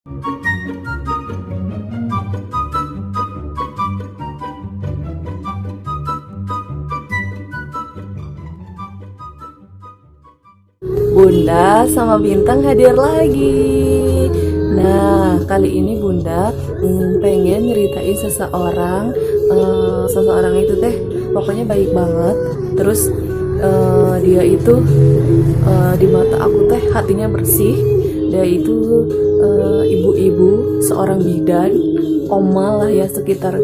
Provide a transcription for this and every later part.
Bunda sama Bintang hadir lagi. Nah, kali ini Bunda pengen nyeritain seseorang. Seseorang itu teh pokoknya baik banget. Terus dia itu di mata aku teh hatinya bersih. Dia itu ibu-ibu, seorang bidan, oma lah ya, sekitar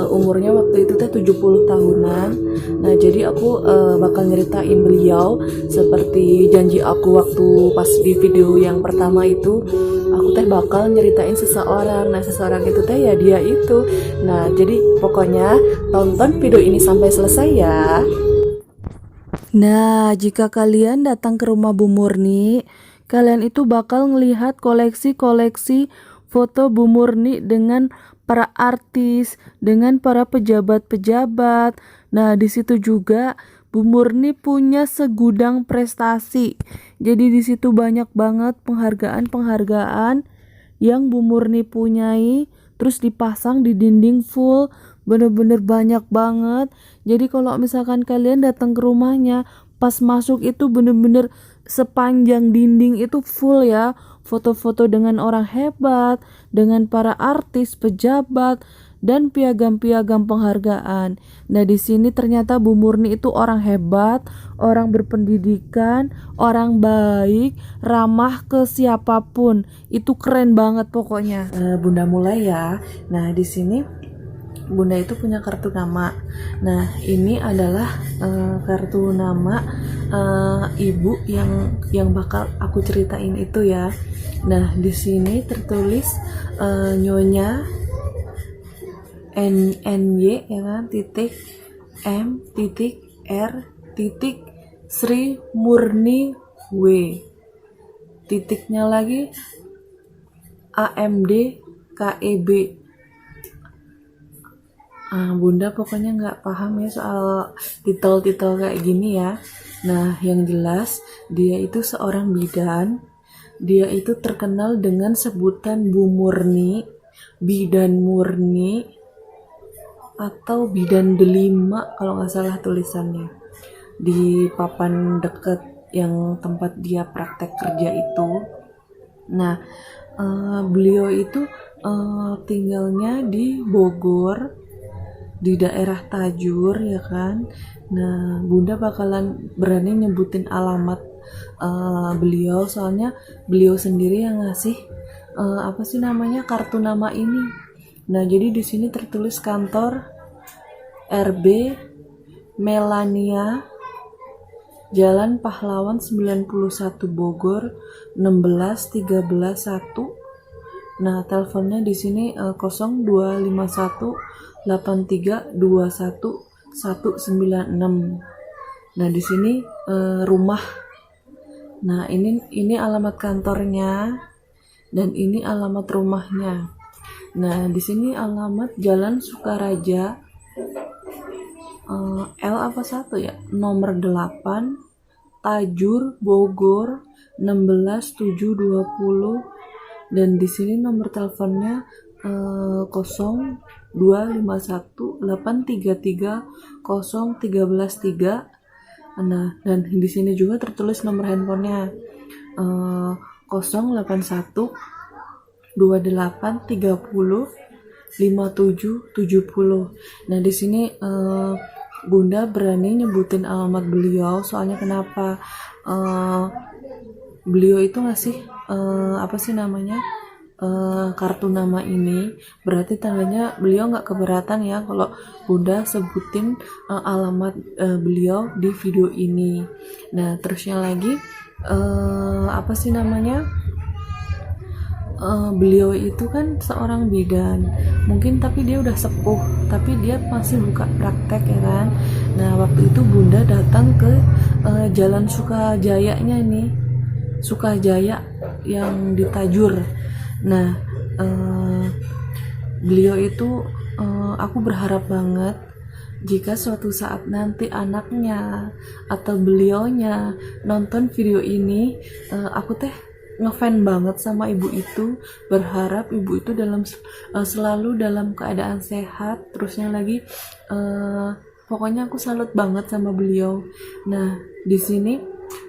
umurnya waktu itu teh 70 tahunan. Nah, jadi aku bakal nyeritain beliau seperti janji aku waktu pas di video yang pertama itu. Aku teh bakal nyeritain seseorang. Nah, seseorang itu teh ya dia itu. Nah, jadi pokoknya tonton video ini sampai selesai ya. Nah, jika kalian datang ke rumah Bu Murni, kalian itu bakal ngelihat koleksi-koleksi foto Bu Murni dengan para artis, dengan para pejabat-pejabat. Nah, di situ juga Bu Murni punya segudang prestasi. Jadi di situ banyak banget penghargaan-penghargaan yang Bu Murni punyai, terus dipasang di dinding full, bener-bener banyak banget. Jadi kalau misalkan kalian datang ke rumahnya, pas masuk itu bener-bener sepanjang dinding itu full ya, foto-foto dengan orang hebat, dengan para artis, pejabat, dan piagam-piagam penghargaan. Nah, di sini ternyata Bu Murni itu orang hebat, orang berpendidikan, orang baik, ramah ke siapapun. Itu keren banget pokoknya. Bunda mulai ya. Nah, di sini Bunda itu punya kartu nama. Nah, ini adalah kartu nama ibu yang bakal aku ceritain itu ya. Nah, di sini tertulis Nyonya NY ya kan, titik M titik R titik Sri Murni W, titiknya lagi AMD KEB. Bunda pokoknya nggak paham ya soal titel-titel kayak gini ya. Nah, yang jelas dia itu seorang bidan. Dia itu terkenal dengan sebutan Bu Murni, bidan murni, atau bidan delima kalau nggak salah tulisannya di papan deket yang tempat dia praktek kerja itu. Nah, beliau itu tinggalnya di Bogor, di daerah Tajur ya kan. Nah, Bunda bakalan berani nyebutin alamat beliau, soalnya beliau sendiri yang ngasih apa sih namanya, kartu nama ini. Nah, jadi di sini tertulis kantor RB Melania, Jalan Pahlawan 91 Bogor 16131. Nah, teleponnya di sini 0251 8321 196. Nah, di sini rumah. Nah, ini alamat kantornya dan ini alamat rumahnya. Nah, di sini alamat Jalan Sukaraja L apa 1 ya? Nomor 8 Tajur Bogor 16720, dan di sini nomor teleponnya 0251 833 0113. Nah, dan di sini juga tertulis nomor handphonenya 081 28 30 5770. Nah, di sini Bunda berani nyebutin alamat beliau, soalnya kenapa? Beliau itu ngasih apa sih namanya, kartu nama ini, berarti tandanya beliau nggak keberatan ya kalau Bunda sebutin alamat beliau di video ini. Nah, terusnya lagi apa sih namanya, beliau itu kan seorang bidan, mungkin tapi dia udah sepuh, tapi dia masih buka praktek ya kan. Nah, waktu itu Bunda datang ke Jalan Sukajayanya nih, Sukajaya yang di Tajur. Nah, beliau itu aku berharap banget jika suatu saat nanti anaknya atau beliaunya nonton video ini, aku teh ngefan banget sama ibu itu, berharap ibu itu selalu dalam keadaan sehat. Terusnya lagi pokoknya aku salut banget sama beliau. Nah, di sini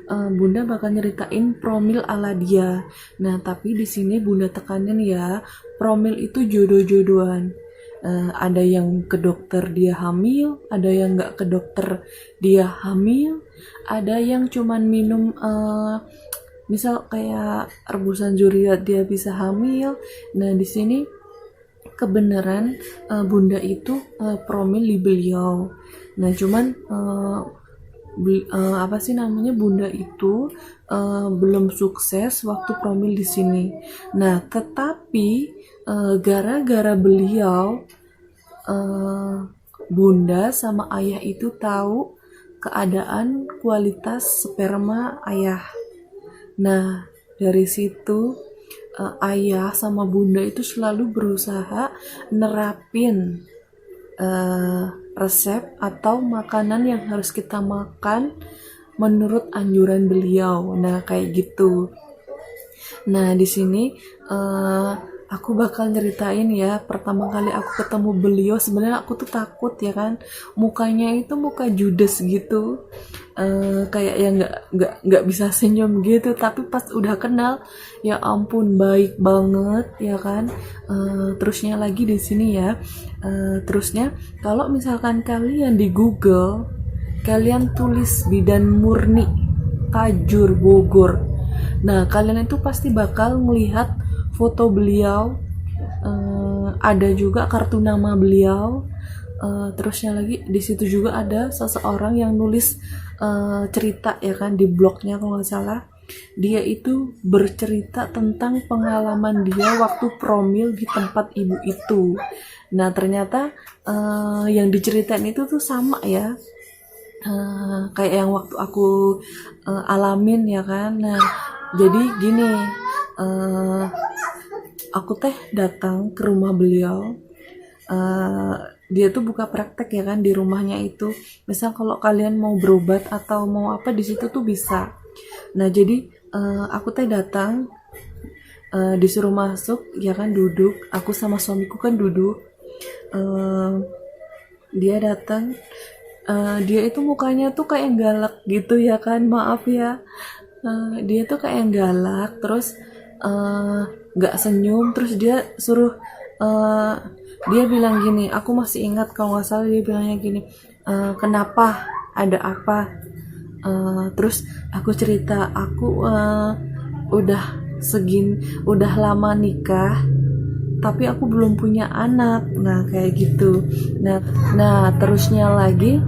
Bunda bakal nyeritain promil ala dia. Nah, tapi di sini Bunda tekanin ya, promil itu jodoh-jodohan. Ada yang ke dokter dia hamil, ada yang nggak ke dokter dia hamil, ada yang cuman minum misal kayak rebusan juriat dia bisa hamil. Nah, di sini kebenaran Bunda itu promil di beliau. Nah, cuman apa sih namanya, Bunda itu belum sukses waktu promil di sini. Nah, tetapi gara-gara beliau, Bunda sama ayah itu tahu keadaan kualitas sperma ayah. Nah, dari situ ayah sama Bunda itu selalu berusaha nerapin resep atau makanan yang harus kita makan menurut anjuran beliau. Nah, kayak gitu. Nah, di sini aku bakal nyeritain ya, pertama kali aku ketemu beliau, sebenarnya aku tuh takut ya kan, mukanya itu muka judes gitu, kayak yang nggak bisa senyum gitu. Tapi pas udah kenal, ya ampun baik banget ya kan. Terusnya lagi di sini ya, terusnya kalau misalkan kalian di Google, kalian tulis Bidan Murni Tajur Bogor, nah kalian itu pasti bakal melihat foto beliau, ada juga kartu nama beliau, terusnya lagi di situ juga ada seseorang yang nulis cerita ya kan di blognya kalau nggak salah. Dia itu bercerita tentang pengalaman dia waktu promil di tempat ibu itu. Nah, ternyata yang diceritain itu tuh sama ya, kayak yang waktu aku alamin ya kan. Nah, jadi gini, aku teh datang ke rumah beliau. Dia tuh buka praktek ya kan di rumahnya itu. Misal kalau kalian mau berobat atau mau apa di situ tuh bisa. Nah, jadi aku teh datang, disuruh masuk ya kan, duduk. Aku sama suamiku kan duduk. Dia datang, dia itu mukanya tuh kayak galak gitu ya kan, maaf ya. Dia tuh kayak galak, terus nggak senyum, terus dia suruh, dia bilang gini, aku masih ingat kalau nggak salah dia bilangnya gini, kenapa, ada apa. Terus aku cerita, aku udah lama nikah tapi aku belum punya anak. Nah, kayak gitu. Nah, terusnya lagi,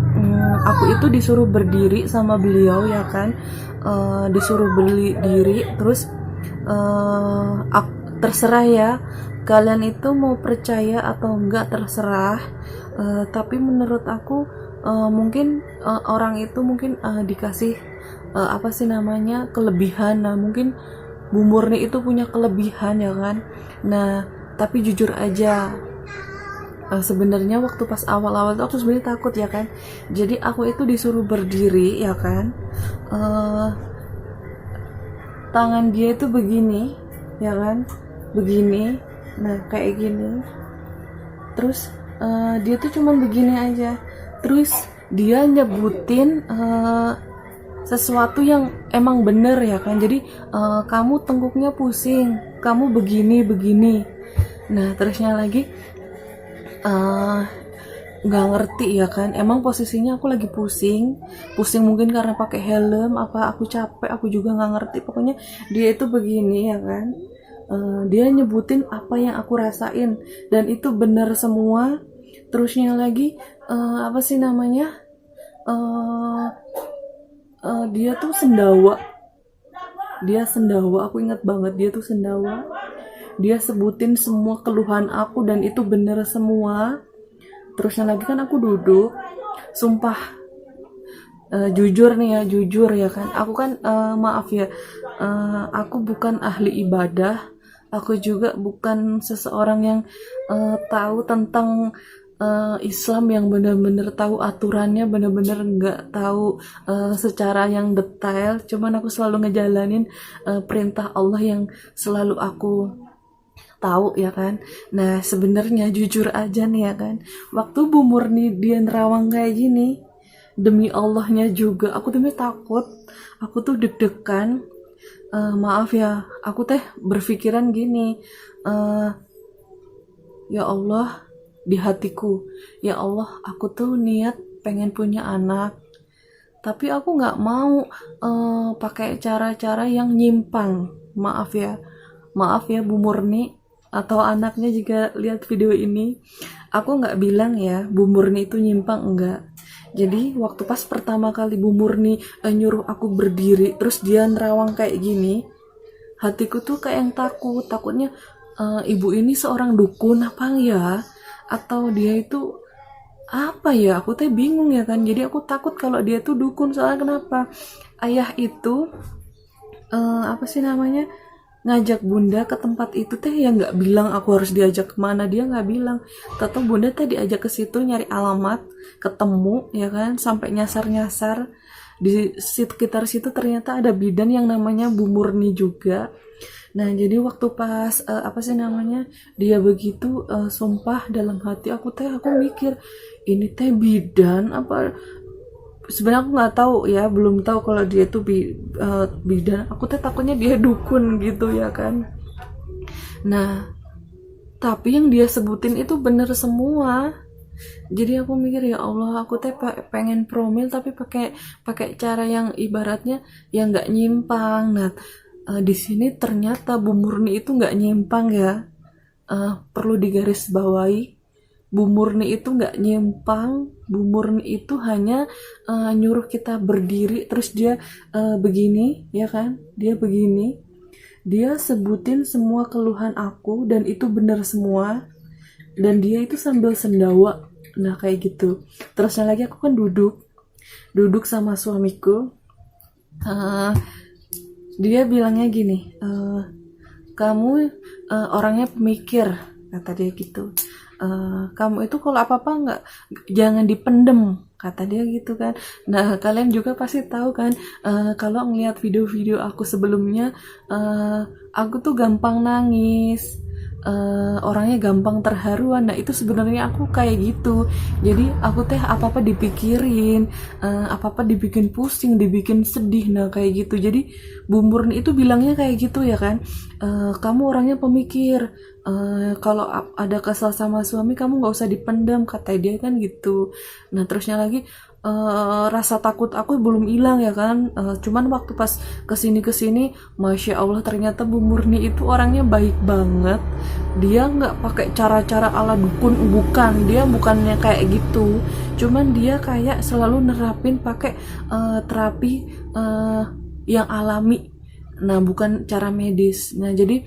aku itu disuruh berdiri sama beliau ya kan, disuruh berdiri, terus terserah ya, kalian itu mau percaya atau enggak terserah. Tapi menurut aku mungkin orang itu mungkin dikasih apa sih namanya, kelebihan. Nah, mungkin Bu Murni itu punya kelebihan ya kan. Nah, tapi jujur aja, sebenarnya waktu pas awal-awal tuh aku sebenarnya takut ya kan. Jadi aku itu disuruh berdiri ya kan, tangan dia itu begini ya kan, begini. Nah, kayak gini. Terus dia tuh cuman begini aja. Terus dia nyebutin sesuatu yang emang bener ya kan. Jadi kamu tengkuknya pusing, kamu begini. Nah, terusnya lagi nggak ngerti ya kan, emang posisinya aku lagi pusing mungkin karena pakai helm, apa aku capek, aku juga nggak ngerti. Pokoknya dia itu begini ya kan, dia nyebutin apa yang aku rasain dan itu bener semua. Terusnya lagi apa sih namanya, dia tuh sendawa, aku ingat banget dia tuh sendawa. Dia sebutin semua keluhan aku dan itu bener semua. Terusnya lagi kan aku duduk, sumpah, jujur ya kan, aku kan maaf ya, aku bukan ahli ibadah, aku juga bukan seseorang yang tahu tentang Islam yang benar-benar tahu aturannya, benar-benar nggak tahu secara yang detail, cuman aku selalu ngejalanin perintah Allah yang selalu aku tahu ya kan. Nah sebenarnya jujur aja nih ya kan, waktu Bu Murni dia nerawang kayak gini, demi Allahnya juga aku tuh takut, aku tuh deg-degan. Maaf ya, aku teh berpikiran gini, ya Allah, di hatiku, ya Allah, aku tuh niat pengen punya anak, tapi aku nggak mau pakai cara-cara yang nyimpang. Maaf ya Bu Murni atau anaknya jika lihat video ini. Aku nggak bilang ya Bu Murni itu nyimpang, enggak. Jadi waktu pas pertama kali Bu Murni nyuruh aku berdiri, terus dia nerawang kayak gini, hatiku tuh kayak yang takutnya ibu ini seorang dukun apa ya, atau dia itu apa ya, aku teh bingung ya kan. Jadi aku takut kalau dia tuh dukun. Soalnya kenapa, ayah itu apa sih namanya, ngajak bunda ke tempat itu teh ya nggak bilang aku harus diajak kemana, dia nggak bilang. Tahu bunda teh diajak ke situ nyari alamat, ketemu ya kan, sampai nyasar di sekitar situ ternyata ada bidan yang namanya Bu Murni juga. Nah jadi waktu pas apa sih namanya, dia begitu, sumpah dalam hati aku mikir, ini teh bidan apa. Sebenarnya aku nggak tahu ya, belum tahu kalau dia tuh bidan. Aku teh takutnya dia dukun gitu ya kan. Nah tapi yang dia sebutin itu bener semua. Jadi aku mikir, ya Allah, aku teh pengen promil tapi pakai cara yang ibaratnya yang nggak nyimpang. Nah di sini ternyata Bu Murni itu nggak nyimpang ya. Perlu digarisbawahi, Bu Murni itu nggak nyimpang. Bu Murni itu hanya nyuruh kita berdiri, terus dia begini ya kan, dia begini, dia sebutin semua keluhan aku dan itu benar semua, dan dia itu sambil sendawa. Nah kayak gitu. Terusnya lagi aku kan duduk sama suamiku. Dia bilangnya gini, kamu orangnya pemikir, kata dia gitu. Kamu itu kalau apa-apa nggak, jangan dipendem, kata dia gitu kan. Nah kalian juga pasti tahu kan, kalau ngeliat video-video aku sebelumnya, aku tuh gampang nangis, orangnya gampang terharuan. Nah itu sebenarnya aku kayak gitu. Jadi aku teh apa-apa dipikirin, apa-apa dibikin pusing, dibikin sedih. Nah kayak gitu. Jadi Bu Murni itu bilangnya kayak gitu ya kan, kamu orangnya pemikir, kalau ada kesal sama suami kamu nggak usah dipendam, kata dia kan gitu. Nah terusnya lagi, rasa takut aku belum hilang ya kan, cuman waktu pas kesini Masya Allah ternyata Bu Murni itu orangnya baik banget. Dia nggak pakai cara-cara ala dukun, bukan, dia bukannya kayak gitu, cuman dia kayak selalu nerapin pakai terapi yang alami. Nah bukan cara medis. Nah jadi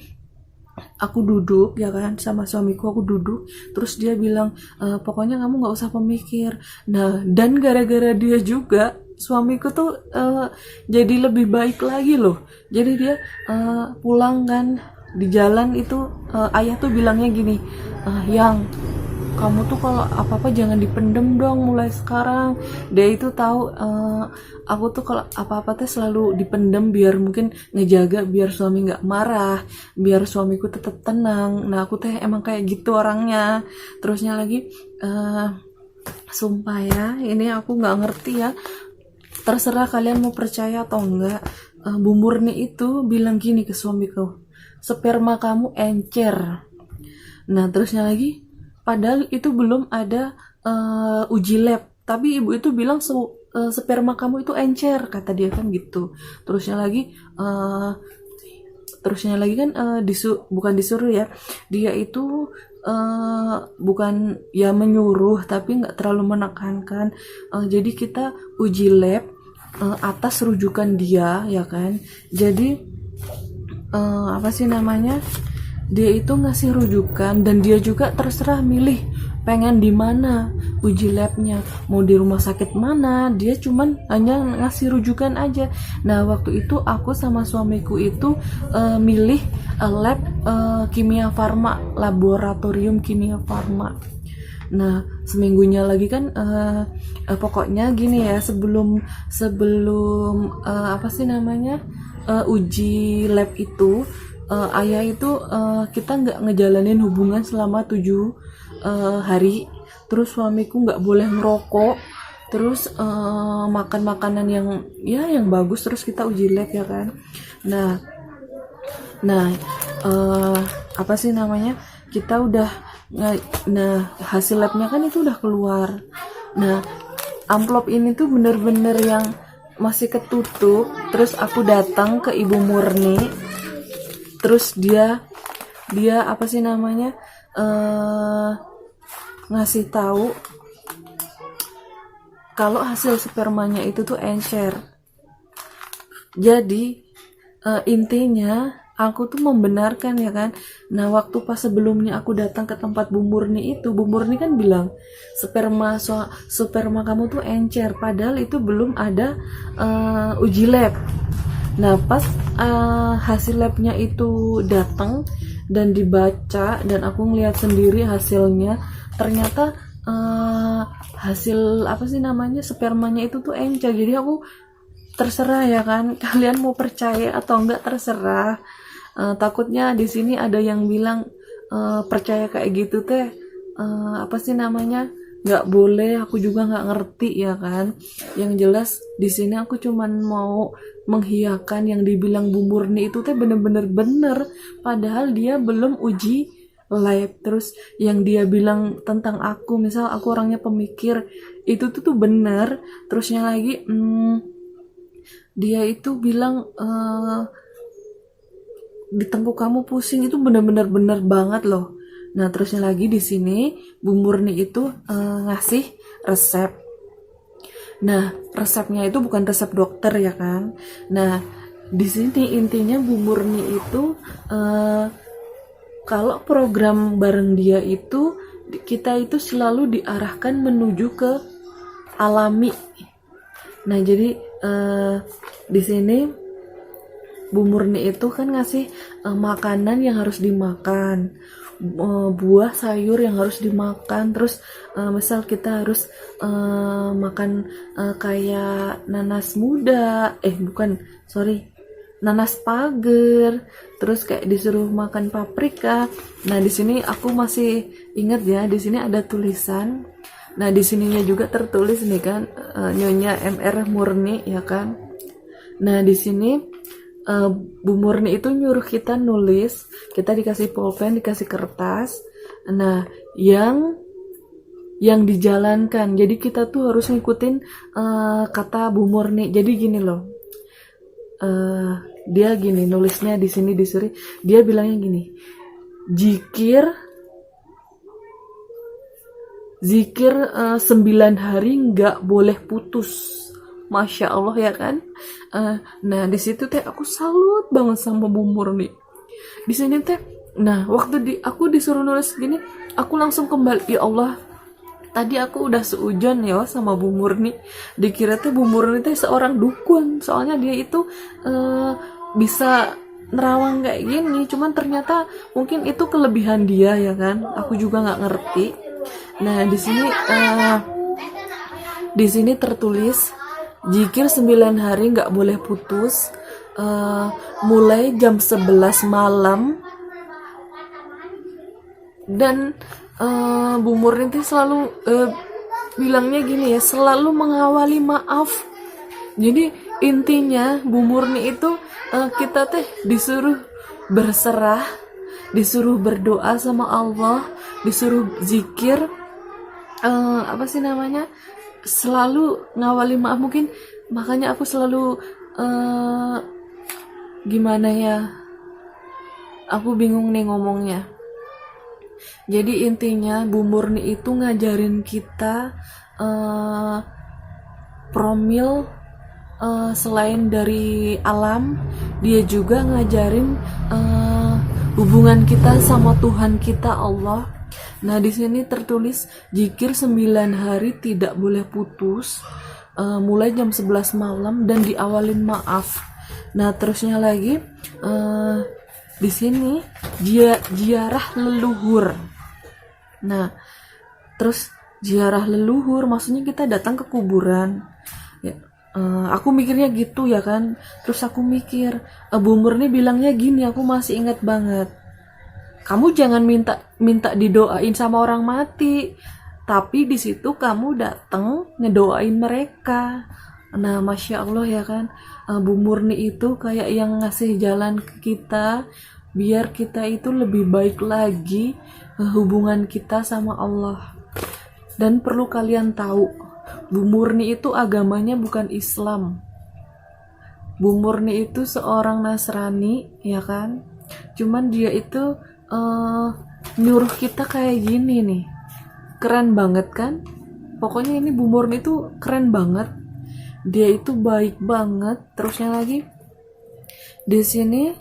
aku duduk ya kan sama suamiku, aku duduk, terus dia bilang, pokoknya kamu nggak usah pemikir. Nah dan gara-gara dia juga suamiku tuh jadi lebih baik lagi loh. Jadi dia pulang kan, di jalan itu ayah tuh bilangnya gini, yang kamu tuh kalau apa-apa jangan dipendem dong mulai sekarang. Dia itu tahu aku tuh kalau apa-apa tuh selalu dipendem biar mungkin ngejaga biar suami nggak marah, biar suamiku tetap tenang. Nah aku teh emang kayak gitu orangnya. Terusnya lagi, sumpah ya, ini aku nggak ngerti ya, terserah kalian mau percaya atau enggak. Bu Murni itu bilang gini ke suamiku, sperma kamu encer. Nah terusnya lagi, padahal itu belum ada uji lab, tapi ibu itu bilang sperma kamu itu encer, kata dia kan gitu. Terusnya lagi kan bukan disuruh ya, dia itu bukan ya menyuruh tapi nggak terlalu menekankan. Jadi kita uji lab atas rujukan dia ya kan. Jadi apa sih namanya, dia itu ngasih rujukan dan dia juga terserah milih pengen di mana uji labnya, mau di rumah sakit mana, dia cuman hanya ngasih rujukan aja. Nah waktu itu aku sama suamiku itu milih lab kimia farma, laboratorium kimia farma. Nah, seminggunya lagi kan pokoknya gini ya, sebelum sebelum apa sih namanya, uji lab itu, ayah itu kita nggak ngejalanin hubungan selama 7 hari. Terus suamiku nggak boleh ngerokok, terus makan makanan yang ya yang bagus, terus kita uji lab ya kan. Nah, nah apa sih namanya, kita udah nah hasil labnya kan itu udah keluar. Nah, amplop ini tuh bener-bener yang masih ketutup. Terus aku datang ke Ibu Murni, terus dia apa sih namanya, ngasih tahu kalau hasil spermanya itu tuh encer. Jadi intinya aku tuh membenarkan ya kan. Nah, waktu pas sebelumnya aku datang ke tempat Bu Murni itu, Bu Murni kan bilang sperma kamu tuh encer, padahal itu belum ada uji lab. Nah, pas hasil labnya itu datang dan dibaca dan aku ngeliat sendiri hasilnya, ternyata hasil apa sih namanya, spermanya itu tuh encer. Jadi aku terserah ya kan, kalian mau percaya atau enggak terserah. Takutnya di sini ada yang bilang percaya kayak gitu teh apa sih namanya, nggak boleh. Aku juga nggak ngerti ya kan. Yang jelas di sini aku cuman mau menghiyahkan yang dibilang Bu Murni itu teh bener-bener bener, padahal dia belum uji lab. Terus yang dia bilang tentang aku, misal aku orangnya pemikir, itu tuh bener. Terusnya lagi dia itu bilang di tengkuk kamu pusing, itu bener-bener bener banget loh. Nah, terusnya lagi di sini Bu Murni itu ngasih resep. Nah, resepnya itu bukan resep dokter ya kan. Nah, di sini intinya Bu Murni itu kalau program bareng dia itu kita itu selalu diarahkan menuju ke alami. Nah, jadi di sini Bu Murni itu kan ngasih makanan yang harus dimakan, buah sayur yang harus dimakan. Terus misal kita harus makan kayak nanas muda, nanas pager. Terus kayak disuruh makan paprika. Nah, di sini aku masih ingat ya, di sini ada tulisan. Nah, di sininya juga tertulis nih kan, Nyonya MR Murni ya kan. Nah, di sini Bu Murni itu nyuruh kita nulis, kita dikasih pulpen, dikasih kertas. Nah, yang dijalankan. Jadi kita tuh harus ngikutin kata Bu Murni. Jadi gini loh, dia gini nulisnya di sini disuruh, dia bilangnya gini, zikir 9 hari nggak boleh putus. Masya Allah ya kan. Nah, di situ teh aku salut banget sama Bu Murni. Di sini teh, nah waktu aku disuruh nulis gini, aku langsung kembali, ya Allah, tadi aku udah seujon ya sama Bu Murni. Dikira teh Bu Murni teh seorang dukun, soalnya dia itu bisa nerawang kayak gini. Cuman ternyata mungkin itu kelebihan dia ya kan. Aku juga nggak ngerti. Nah, di sini tertulis zikir 9 hari nggak boleh putus, mulai jam 11 malam. Dan Bu Murni itu selalu bilangnya gini ya, selalu mengawali maaf. Jadi intinya Bu Murni itu kita teh disuruh berserah, disuruh berdoa sama Allah, disuruh zikir, apa sih namanya, selalu ngawali maaf. Mungkin makanya aku selalu gimana ya, aku bingung nih ngomongnya. Jadi intinya Bu Murni itu ngajarin kita promil, selain dari alam, dia juga ngajarin hubungan kita sama Tuhan kita Allah. Nah, di sini tertulis zikir 9 hari tidak boleh putus, mulai jam 11 malam dan diawalin maaf. Nah, terusnya lagi di sini ziarah leluhur. Nah, terus ziarah leluhur, maksudnya kita datang ke kuburan ya. Aku mikirnya gitu ya kan. Terus aku mikir, Bu Murni bilangnya gini, aku masih ingat banget, kamu jangan minta didoain sama orang mati, tapi di situ kamu datang ngedoain mereka. Nah, masya Allah ya kan, Bu Murni itu kayak yang ngasih jalan ke kita biar kita itu lebih baik lagi hubungan kita sama Allah. Dan perlu kalian tahu, Bu Murni itu agamanya bukan Islam. Bu Murni itu seorang Nasrani ya kan, cuman dia itu nyuruh kita kayak gini nih, keren banget kan. Pokoknya ini Bu Murni itu keren banget, dia itu baik banget. Terusnya lagi di sini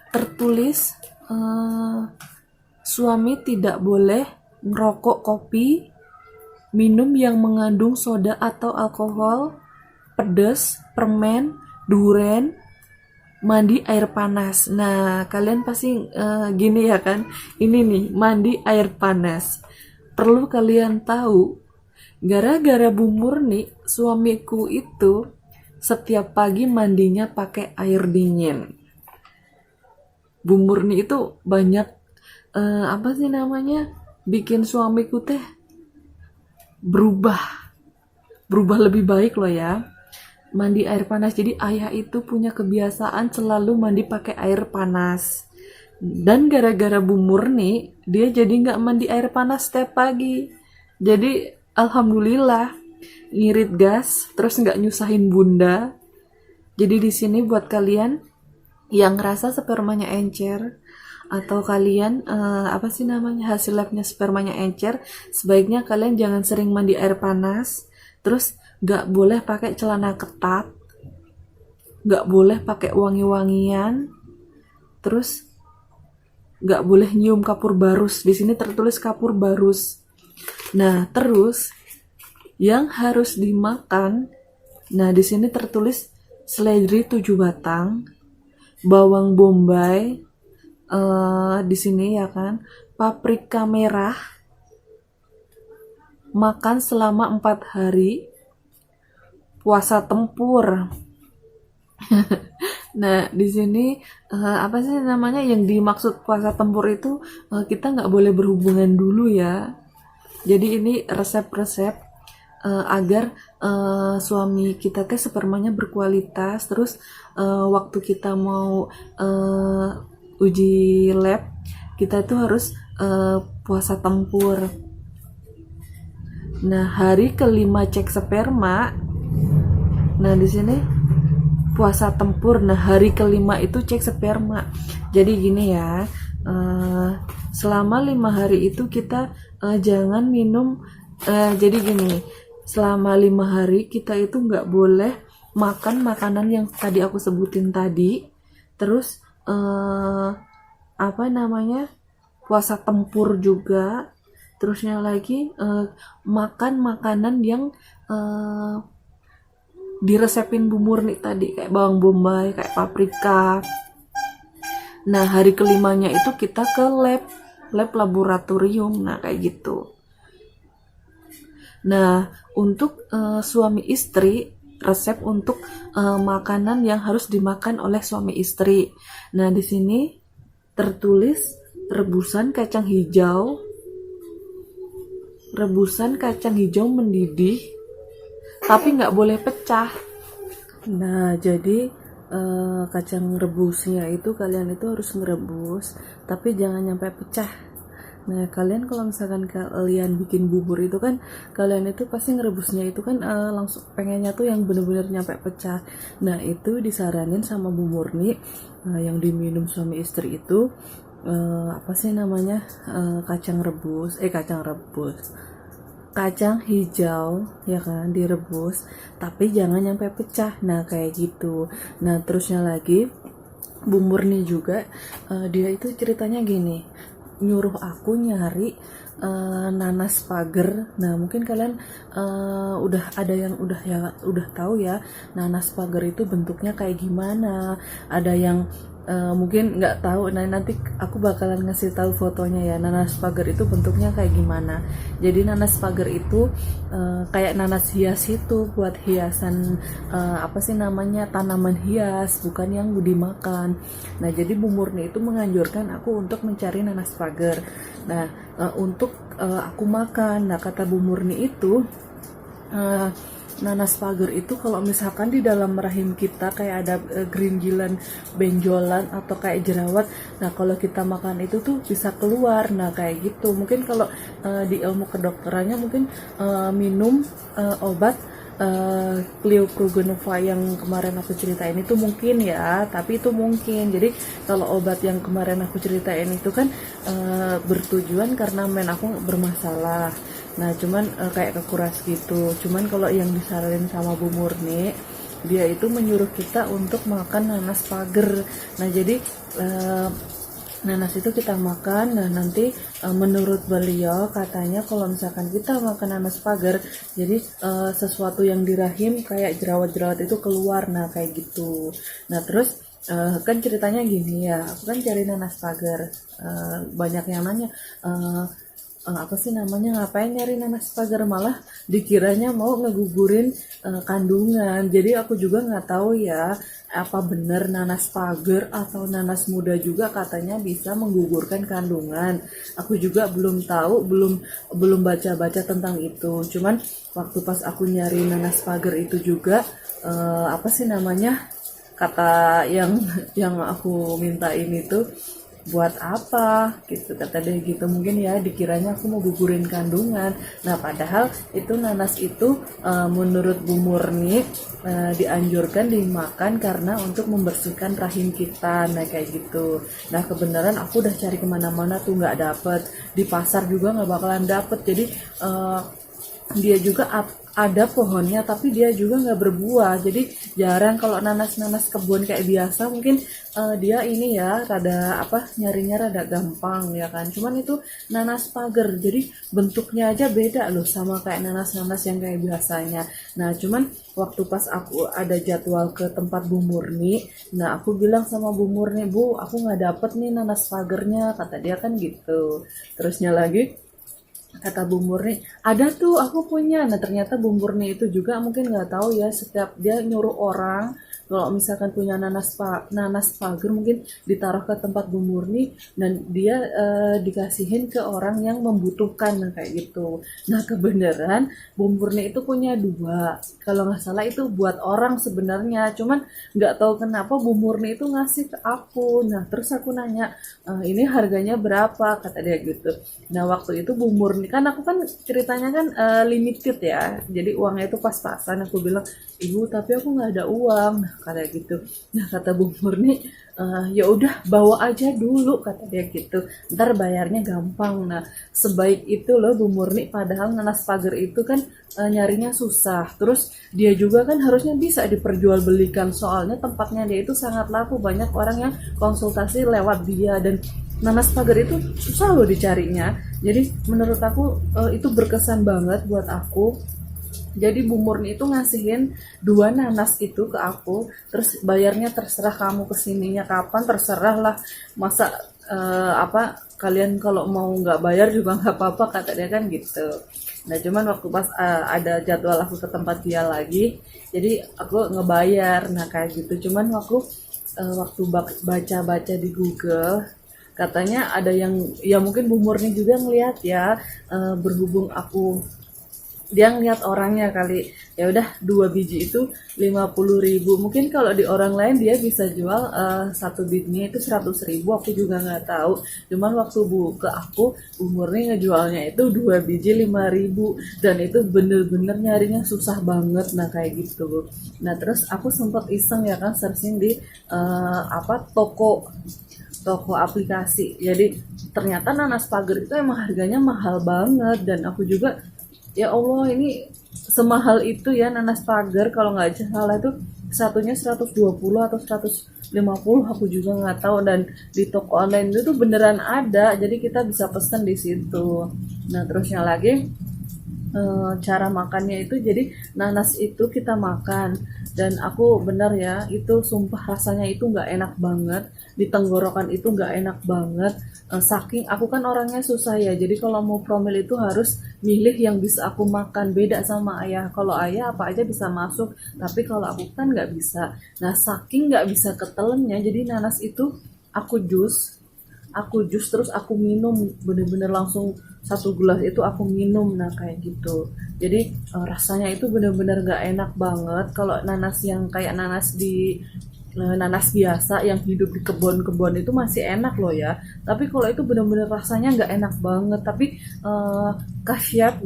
tertulis suami tidak boleh merokok kopi, minum yang mengandung soda atau alkohol, pedas, permen, duren, mandi air panas. Nah, kalian pasti gini ya kan, ini nih mandi air panas. Perlu kalian tahu, gara-gara Bu Murni, suamiku itu setiap pagi mandinya pakai air dingin. Bu Murni itu banyak apa sih namanya, bikin suamiku teh berubah lebih baik loh ya, mandi air panas. Jadi ayah itu punya kebiasaan selalu mandi pakai air panas, dan gara-gara Bu Murni dia jadi nggak mandi air panas setiap pagi. Jadi alhamdulillah ngirit gas, terus nggak nyusahin bunda. Jadi di sini buat kalian yang ngerasa spermanya encer, atau kalian apa sih namanya, hasil labnya spermanya encer, sebaiknya kalian jangan sering mandi air panas. Terus gak boleh pakai celana ketat, gak boleh pakai wangi-wangian, terus gak boleh nyium kapur barus. Di sini tertulis kapur barus. Nah, terus yang harus dimakan, nah di sini tertulis seledri 7 batang, bawang bombay, di sini ya kan, paprika merah, makan selama 4 hari, puasa tempur. Nah, di sini apa sih namanya yang dimaksud puasa tempur itu, kita nggak boleh berhubungan dulu ya. Jadi ini resep-resep agar suami kita teh spermanya berkualitas. Terus waktu kita mau uji lab, kita tuh harus puasa tempur. Nah, hari kelima cek sperma. Nah, di sini puasa tempur. Nah, hari kelima itu cek sperma. Jadi gini ya, selama 5 hari itu kita jangan minum. Jadi gini, selama 5 hari kita itu nggak boleh makan makanan yang tadi aku sebutin tadi. Terus apa namanya, puasa tempur juga. Terusnya lagi makan makanan yang diresepin Bu Murni tadi, kayak bawang bombay, kayak paprika. Nah, hari kelimanya itu kita ke lab laboratorium. Nah, kayak gitu. Nah, untuk suami istri, resep untuk makanan yang harus dimakan oleh suami istri. Nah, di sini tertulis rebusan kacang hijau mendidih, tapi nggak boleh pecah. Nah, jadi kacang rebusnya itu kalian itu harus ngerebus, tapi jangan nyampe pecah. Nah, kalian kalau misalkan kalian bikin bubur itu kan, kalian itu pasti ngerebusnya itu kan langsung pengennya tuh yang bener-bener nyampe pecah. Nah, itu disaranin sama Bu Murni yang diminum suami istri itu apa sih namanya, kacang hijau ya kan, direbus tapi jangan nyampe pecah. Nah, kayak gitu. Nah, terusnya lagi Bu Murni juga dia itu ceritanya gini, nyuruh aku nyari nanas pager. Nah, mungkin kalian udah ada yang udah tahu ya nanas pager itu bentuknya kayak gimana. Ada yang Mungkin nggak tahu, nah nanti aku bakalan ngasih tahu fotonya ya. Nanas pagar itu bentuknya kayak gimana. Jadi nanas pagar itu kayak nanas hias itu, buat hiasan apa sih namanya, tanaman hias, bukan yang dimakan. Nah jadi Bu Murni itu menganjurkan aku untuk mencari nanas pagar. Nah untuk aku makan. Nah kata Bu Murni itu nanas pagar itu kalau misalkan di dalam rahim kita kayak ada gerinjilan, benjolan atau kayak jerawat, nah kalau kita makan itu tuh bisa keluar. Nah kayak gitu. Mungkin kalau di ilmu kedokterannya mungkin minum obat Cleoprogenova yang kemarin aku ceritain itu mungkin ya, tapi itu mungkin. Jadi kalau obat yang kemarin aku ceritain itu kan bertujuan karena men aku bermasalah. Nah cuman kayak kekuras gitu. Cuman kalau yang disaranin sama Bu Murni, dia itu menyuruh kita untuk makan nanas pagar. Nah jadi nanas itu kita makan. Nah nanti menurut beliau katanya kalau misalkan kita makan nanas pagar, jadi sesuatu yang di rahim kayak jerawat-jerawat itu keluar. Nah kayak gitu. Nah terus kan ceritanya gini ya, aku kan cari nanas pagar, banyak yang nanya apa sih namanya, ngapain nyari nanas pagar, malah dikiranya mau ngegugurin kandungan. Jadi aku juga nggak tahu ya apa bener nanas pagar atau nanas muda juga katanya bisa menggugurkan kandungan. Aku juga belum tahu, belum baca-baca tentang itu. Cuman waktu pas aku nyari nanas pagar itu juga apa sih namanya, kata yang aku minta ini tuh buat apa gitu, kata dia gitu. Mungkin ya dikiranya aku mau gugurin kandungan. Nah padahal itu nanas itu menurut Bu Murni dianjurkan dimakan karena untuk membersihkan rahim kita. Nah kayak gitu. Nah kebenaran aku udah cari kemana-mana tuh nggak dapet, di pasar juga nggak bakalan dapet. Jadi dia juga ada pohonnya tapi dia juga nggak berbuah. Jadi jarang kalau nanas kebun kayak biasa mungkin dia ini ya rada apa, nyarinya rada gampang ya kan. Cuman itu nanas pagar, jadi bentuknya aja beda loh sama kayak nanas yang kayak biasanya. Nah cuman waktu pas aku ada jadwal ke tempat Bu Murni, nah aku bilang sama Bu Murni, Bu aku nggak dapet nih nanas pagarnya, kata dia kan gitu. Terusnya lagi kata Bu Murni, ada tuh aku punya. Nah ternyata Bu Murni itu juga mungkin nggak tahu ya, setiap dia nyuruh orang kalau misalkan punya nanas pagar mungkin ditaruh ke tempat Bu Murni dan dia dikasihin ke orang yang membutuhkan. Nah kayak gitu. Nah kebenaran Bu Murni itu punya 2, kalau nggak salah itu buat orang sebenarnya, cuman nggak tahu kenapa Bu Murni itu ngasih ke aku. Nah terus aku nanya, ini harganya berapa, kata dia gitu. Nah waktu itu Bu Murni, kan aku kan ceritanya kan limited ya, jadi uangnya itu pas-pasan. Aku bilang, Ibu tapi aku nggak ada uang. Nah kata gitu. Nah kata Bu Murni, ya udah bawa aja dulu, kata dia gitu, ntar bayarnya gampang. Nah sebaik itu loh Bu Murni, padahal nanas pagar itu kan nyarinya susah. Terus dia juga kan harusnya bisa diperjualbelikan, soalnya tempatnya dia itu sangat laku, banyak orang yang konsultasi lewat dia. Dan nanas pagar itu susah loh dicarinya. Jadi menurut aku itu berkesan banget buat aku. Jadi Bu Murni itu ngasihin 2 nanas itu ke aku, terus bayarnya terserah kamu kesininya kapan, terserah lah. Masa apa kalian kalau mau nggak bayar juga nggak apa-apa, kata dia kan gitu. Nah cuman waktu pas ada jadwal aku ke tempat dia lagi, jadi aku ngebayar. Nah kayak gitu. Cuman waktu baca-baca di Google, katanya ada yang ya mungkin Bu Murni juga ngelihat ya, berhubung dia ngeliat orangnya kali, ya udah 2 biji itu 50.000. Mungkin kalau di orang lain dia bisa jual 1 bijinya itu 100.000, aku juga nggak tahu. Cuman waktu ke aku Bu Murni ngejualnya itu 2 biji 5.000, dan itu bener-bener nyarinya susah banget. Nah kayak gitu. Nah terus aku sempet iseng ya kan, searching di apa toko aplikasi. Jadi ternyata nanas pagar itu emang harganya mahal banget, dan aku juga ya Allah ini semahal itu ya nanas pagar. Kalau nggak salah itu satunya 120 atau 150, aku juga nggak tahu. Dan di toko online itu tuh beneran ada, jadi kita bisa pesen di situ. Nah terusnya lagi cara makannya itu, jadi nanas itu kita makan, dan aku bener ya, itu sumpah rasanya itu nggak enak banget di tenggorokan, itu nggak enak banget. Saking aku kan orangnya susah ya, jadi kalau mau promil itu harus milih yang bisa aku makan, beda sama ayah. Kalau ayah apa aja bisa masuk, tapi kalau aku kan nggak bisa. Nah saking nggak bisa ketelennya, jadi nanas itu aku jus terus aku minum, bener-bener langsung 1 gelas itu aku minum. Nah kayak gitu, jadi rasanya itu bener-bener gak enak banget. Kalau nanas yang kayak nanas biasa yang hidup di kebun-kebun itu masih enak loh ya, tapi kalau itu bener-bener rasanya nggak enak banget. Tapi khasiat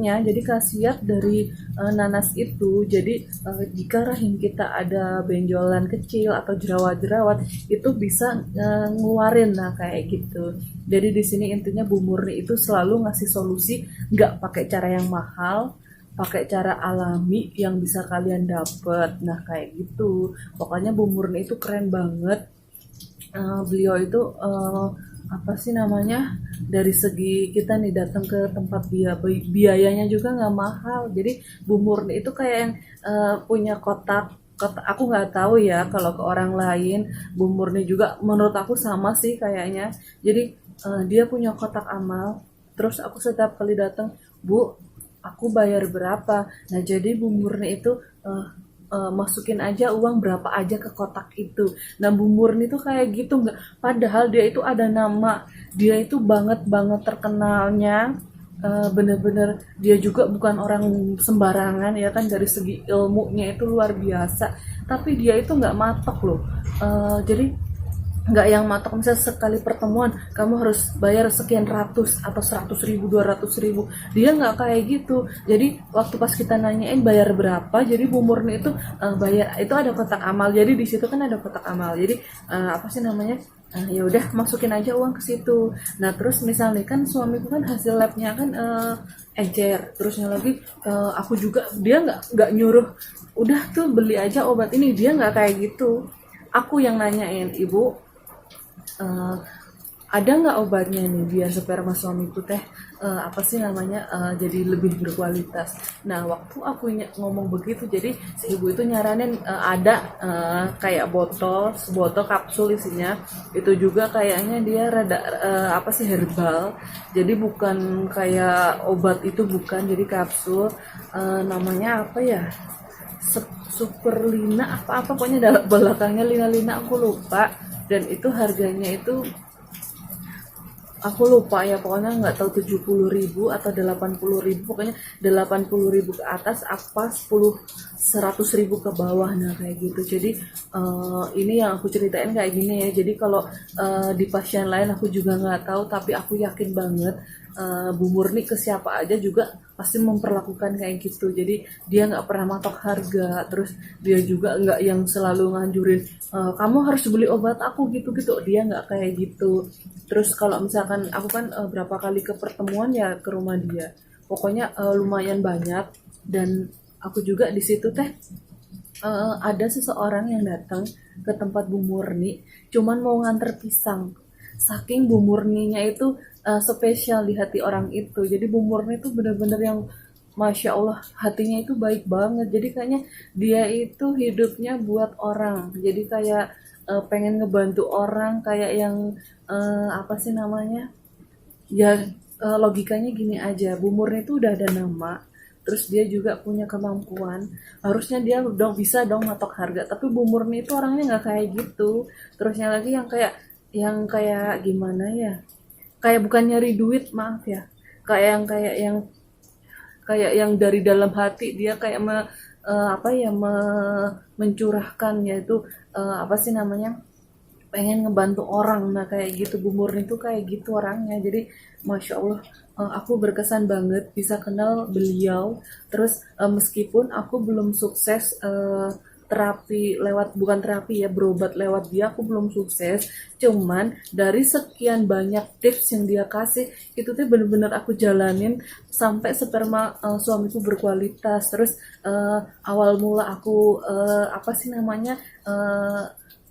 dari nanas itu, jadi jika rahim kita ada benjolan kecil atau jerawat-jerawat, itu bisa ngeluarin. Nah kayak gitu, jadi di sini intinya Bu Murni itu selalu ngasih solusi, nggak pakai cara yang mahal, pakai cara alami yang bisa kalian dapet. Nah kayak gitu, pokoknya Bu Murni itu keren banget. Beliau itu apa sih namanya, dari segi kita nih datang ke tempat biayanya juga nggak mahal. Jadi Bu Murni itu kayak yang punya kotak, aku nggak tahu ya kalau ke orang lain. Bu Murni juga menurut aku sama sih kayaknya. Jadi dia punya kotak amal, terus aku setiap kali datang, Bu, aku bayar berapa. Nah jadi Bu Murni itu masukin aja uang berapa aja ke kotak itu. Nah Bu Murni tuh kayak gitu, nggak, padahal dia itu ada nama, dia itu banget banget terkenalnya. Bener-bener dia juga bukan orang sembarangan ya kan, dari segi ilmunya itu luar biasa, tapi dia itu nggak matok loh. Jadi nggak yang matok misalnya sekali pertemuan kamu harus bayar sekian ratus atau 100.000 200.000, dia nggak kayak gitu. Jadi waktu pas kita nanyain bayar berapa, jadi Bu Murni itu bayar itu ada kotak amal, jadi di situ kan ada kotak amal, jadi apa sih namanya, ya udah masukin aja uang ke situ. Nah terus misalnya kan suamiku kan hasil labnya kan encer, terusnya lagi aku juga, dia nggak nyuruh udah tuh beli aja obat ini, dia nggak kayak gitu. Aku yang nanyain, Ibu, eh, ada nggak obatnya nih biar sperma suamiku teh apa sih namanya, jadi lebih berkualitas. Nah waktu aku ngomong begitu, jadi si ibu itu nyaranin ada kayak sebotol kapsul isinya, itu juga kayaknya dia rada apa sih, herbal, jadi bukan kayak obat, itu bukan, jadi kapsul. Namanya apa ya, Superlina apa-apa pokoknya, dalam belakangnya lina-lina aku lupa. Dan itu harganya itu aku lupa ya, pokoknya nggak tahu 70.000 atau 80.000, pokoknya 80.000 ke atas apa 100.000 ke bawah. Nah kayak gitu, jadi ini yang aku ceritain kayak gini ya. Jadi kalau di pasien lain aku juga nggak tahu, tapi aku yakin banget Bu Murni ke siapa aja juga pasti memperlakukan kayak gitu. Jadi dia nggak pernah matok harga, terus dia juga nggak yang selalu nganjurin kamu harus beli obat aku gitu-gitu, dia nggak kayak gitu. Terus kalau misalkan aku kan berapa kali ke pertemuan ya ke rumah dia, pokoknya lumayan banyak. Dan aku juga di situ teh ada seseorang yang datang ke tempat Bu Murni cuman mau nganter pisang, saking Bu Murninya itu spesial di hati orang itu. Jadi Bu Murni itu bener-bener yang Masya Allah, hatinya itu baik banget. Jadi kayaknya dia itu hidupnya buat orang. Jadi kayak pengen ngebantu orang, kayak yang apa sih namanya? Ya logikanya gini aja, Bu Murni itu udah ada nama, terus dia juga punya kemampuan, harusnya dia dong bisa dong matok harga. Tapi Bu Murni itu orangnya nggak kayak gitu. Terusnya lagi yang kayak gimana ya? Kayak bukan nyari duit, maaf ya. Kayak yang dari dalam hati dia kayak apa ya, mencurahkan, yaitu apa sih namanya, pengen ngebantu orang. Nah kayak gitu, Bu Murni tuh kayak gitu orangnya. Jadi Masya Allah, aku berkesan banget bisa kenal beliau. Terus meskipun aku belum sukses terapi lewat, bukan terapi ya, berobat lewat dia, aku belum sukses. Cuman dari sekian banyak tips yang dia kasih, itu tuh bener-bener aku jalanin sampai sperma suamiku berkualitas. Terus awal mula aku apa sih namanya,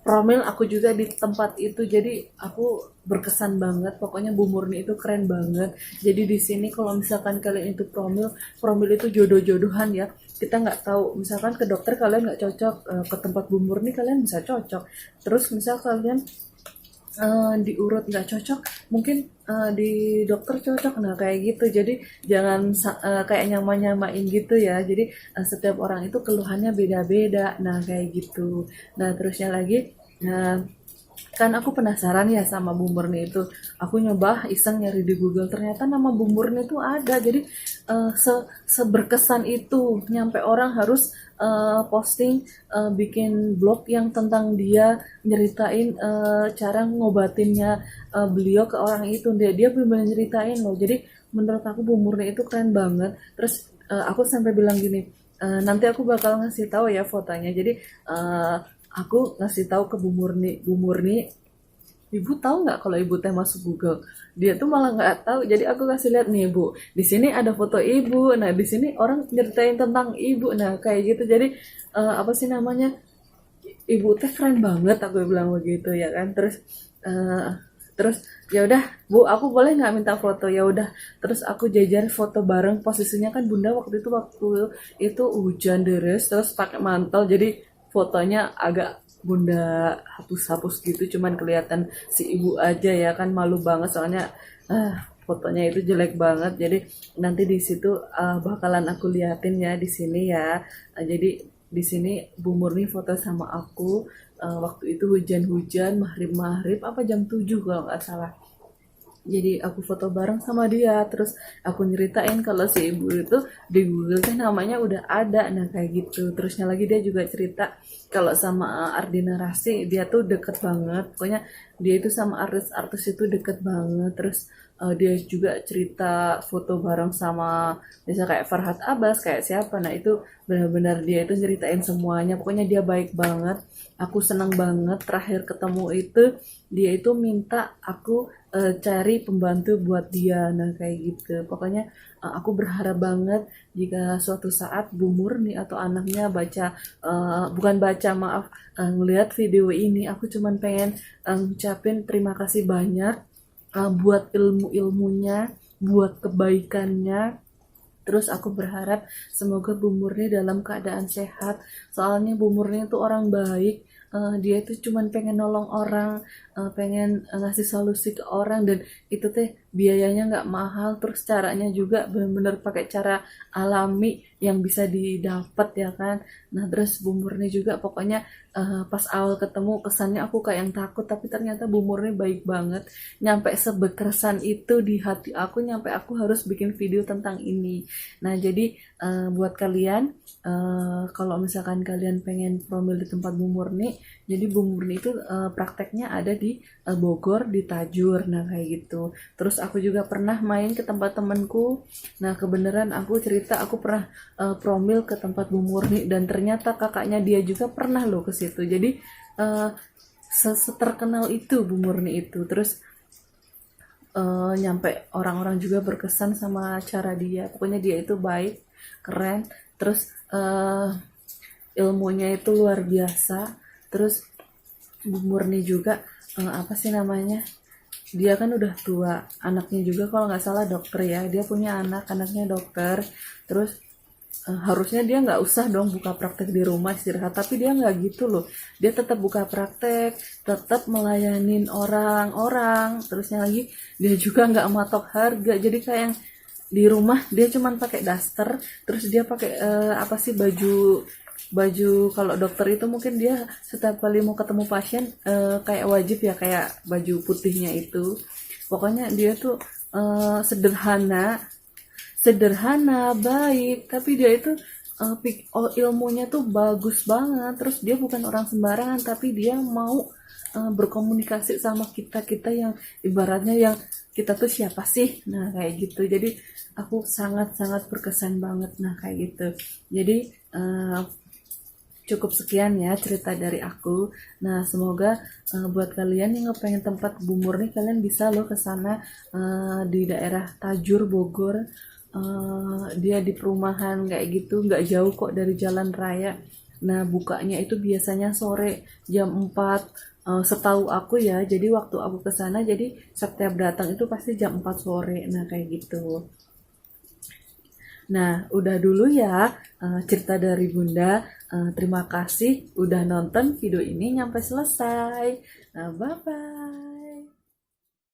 promil aku juga di tempat itu, jadi aku berkesan banget. Pokoknya Bu Murni itu keren banget. Jadi di sini kalau misalkan kalian itu promil itu jodoh-jodohan ya. kita nggak tahu, misalkan ke dokter kalian nggak cocok, ke tempat Bu Murni kalian bisa cocok. Terus misal kalian diurut nggak cocok, mungkin di dokter cocok. Nah kayak gitu, jadi jangan kayak nyamain gitu ya. Jadi setiap orang itu keluhannya beda-beda. Nah kayak gitu. Nah terusnya lagi, nah kan aku penasaran ya sama Bu Murni itu. Aku nyoba iseng nyari di Google, ternyata nama Bu Murni itu ada. Jadi seberkesan itu nyampe orang harus posting, bikin blog yang tentang dia, nyeritain cara ngobatinnya beliau ke orang itu. Dia benar-benar nyeritain loh. Jadi menurut aku Bu Murni itu keren banget. Terus aku sampai bilang gini, nanti aku bakal ngasih tahu ya fotonya. Jadi aku ngasih tahu ke Bu Murni, ibu tahu nggak kalau ibu teh masuk Google? Dia tuh malah nggak tahu. Jadi aku kasih lihat nih Bu, di sini ada foto ibu. Nah di sini orang nyeritain tentang ibu. Nah kayak gitu. Jadi apa sih namanya? Ibu teh keren banget. Aku bilang begitu ya kan. Eh, terus ya udah Bu, aku boleh nggak minta foto? Ya udah. Terus aku jajan foto bareng. Posisinya kan Bunda waktu itu hujan deras, terus pakai mantel. Jadi fotonya agak Bunda hapus-hapus gitu, cuman kelihatan si ibu aja ya kan, malu banget soalnya fotonya itu jelek banget. Jadi nanti di situ bakalan aku liatin ya di sini ya. Jadi di sini Bu Murni foto sama aku waktu itu hujan-hujan, maghrib apa jam 7 kalau nggak salah. Jadi aku foto bareng sama dia, terus aku nyeritain kalau si ibu itu di Google teh namanya udah ada. Nah kayak gitu. Terusnya lagi dia juga cerita kalau sama Ardina Rasti dia tuh deket banget, pokoknya dia itu sama artis-artis itu deket banget. Terus dia juga cerita foto bareng sama misalnya kayak Farhad Abbas, kayak siapa. Nah itu benar-benar dia itu ceritain semuanya, pokoknya dia baik banget. Aku senang banget terakhir ketemu itu dia itu minta aku cari pembantu buat dia. Nah kayak gitu, pokoknya aku berharap banget jika suatu saat Bu Murni atau anaknya baca, bukan baca maaf, ngelihat video ini, aku cuman pengen ngucapin terima kasih banyak buat ilmu-ilmunya, buat kebaikannya. Terus aku berharap semoga Bu Murni dalam keadaan sehat. Soalnya Bu Murni itu orang baik. Dia itu cuman pengen nolong orang, pengen ngasih solusi ke orang, dan itu teh biayanya nggak mahal. Terus caranya juga benar-benar pakai cara alami yang bisa didapat ya kan. Nah terus Bu Murni juga pokoknya pas awal ketemu kesannya aku kayak yang takut, tapi ternyata Bu Murni baik banget. Nyampe sebekesan itu di hati aku, nyampe aku harus bikin video tentang ini. Nah jadi buat kalian, kalau misalkan kalian pengen profil di tempat Bu Murni, jadi Bu Murni itu prakteknya ada di Bogor, di Tajur. Nah kayak gitu. Terus aku juga pernah main ke tempat temanku. Nah kebenaran aku cerita aku pernah promil ke tempat Bu Murni, dan ternyata kakaknya dia juga pernah loh ke situ. Jadi seterkenal itu Bu Murni itu. Terus nyampe orang-orang juga berkesan sama cara dia. Pokoknya dia itu baik, keren. Terus ilmunya itu luar biasa. Terus Bu Murni juga apa sih namanya? Dia kan udah tua, anaknya juga kalau nggak salah dokter ya. Dia punya anaknya dokter. Terus harusnya dia nggak usah dong buka praktek di rumah istirahat, tapi dia nggak gitu loh. Dia tetap buka praktek, tetap melayanin orang-orang. Terusnya lagi dia juga nggak matok harga. Jadi kayak yang di rumah dia cuman pakai daster, terus dia pakai apa sih, baju kalau dokter itu mungkin dia setiap kali mau ketemu pasien kayak wajib ya, kayak baju putihnya itu. Pokoknya dia tuh sederhana baik, tapi dia itu ilmunya tuh bagus banget. Terus dia bukan orang sembarangan, tapi dia mau berkomunikasi sama kita kita yang ibaratnya yang kita tuh siapa sih. Nah kayak gitu, jadi aku sangat-sangat berkesan banget. Nah kayak gitu, jadi cukup sekian ya cerita dari aku. Nah semoga buat kalian yang pengen tempat Bu Murni, kalian bisa loh ke sana di daerah Tajur Bogor. Dia di perumahan kayak gitu, nggak jauh kok dari jalan raya. Nah bukanya itu biasanya sore jam 4, setahu aku ya. Jadi waktu aku ke sana, jadi setiap datang itu pasti jam 4 sore. Nah kayak gitu. Nah, udah dulu ya cerita dari Bunda. Terima kasih udah nonton video ini nyampe selesai. Nah, bye-bye.